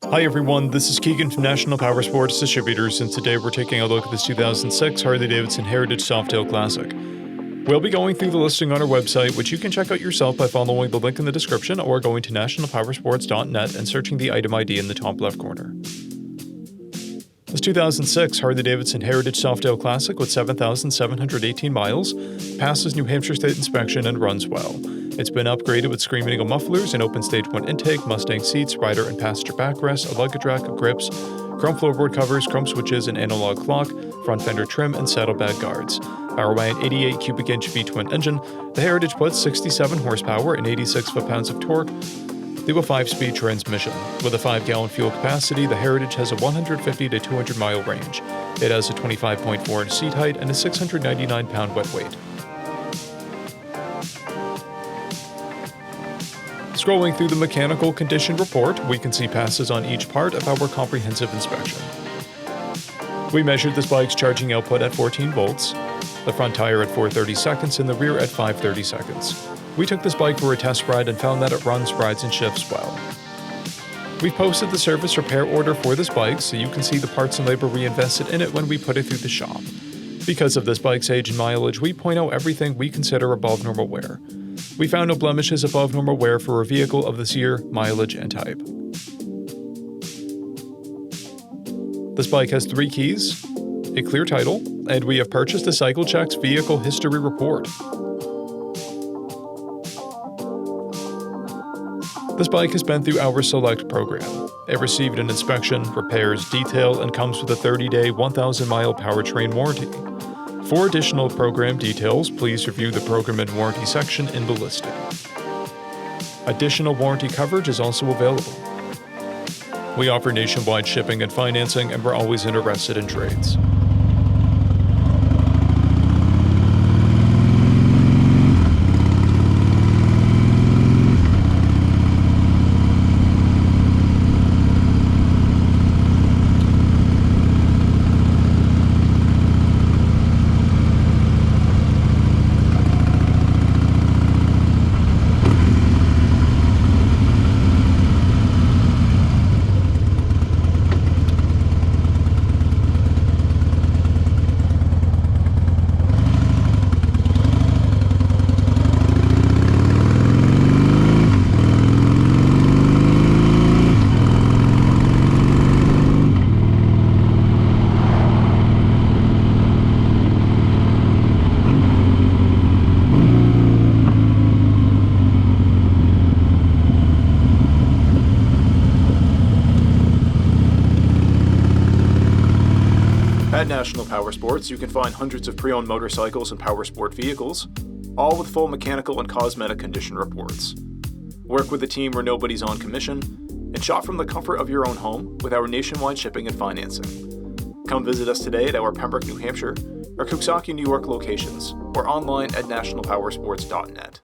Hi everyone, this is Keegan from National Powersports Distributors, and today we're taking a look at this 2006 Harley-Davidson Heritage Softail Classic. We'll be going through the listing on our website, which you can check out yourself by following the link in the description or going to nationalpowersports.net and searching the item ID in the top left corner. This 2006 Harley-Davidson Heritage Softail Classic with 7,718 miles passes New Hampshire State inspection and runs well. It's been upgraded with Screaming Eagle mufflers, an open stage 1 intake, Mustang seats, rider and passenger backrests, a luggage rack, grips, chrome floorboard covers, chrome switches, an analog clock, front fender trim, and saddlebag guards. Powered by an 88 cubic inch V-twin engine, the Heritage puts 67 horsepower and 86 foot-pounds of torque through a 5-speed transmission. With a 5-gallon fuel capacity, the Heritage has a 150 to 200 mile range. It has a 25.4 inch seat height and a 699 pound wet weight. Scrolling through the mechanical condition report, we can see passes on each part of our comprehensive inspection. We measured this bike's charging output at 14 volts, the front tire at 430 seconds, and the rear at 530 seconds. We took this bike for a test ride and found that it runs, rides, and shifts well. We've posted the service repair order for this bike so you can see the parts and labor we invested in it when we put it through the shop. Because of this bike's age and mileage, we point out everything we consider above normal wear. We found no blemishes above normal wear for a vehicle of this year, mileage, and type. This bike has 3 keys, a clear title, and we have purchased a CycleCheck's vehicle history report. This bike has been through our Select program. It received an inspection, repairs, detail, and comes with a 30-day, 1,000-mile powertrain warranty. For additional program details, please review the Program and Warranty section in the listing. Additional warranty coverage is also available. We offer nationwide shipping and financing, and we're always interested in trades. At National Powersports, you can find hundreds of pre-owned motorcycles and powersport vehicles, all with full mechanical and cosmetic condition reports. Work with a team where nobody's on commission, and shop from the comfort of your own home with our nationwide shipping and financing. Come visit us today at our Pembroke, New Hampshire, or Coxsackie, New York locations, or online at nationalpowersports.net.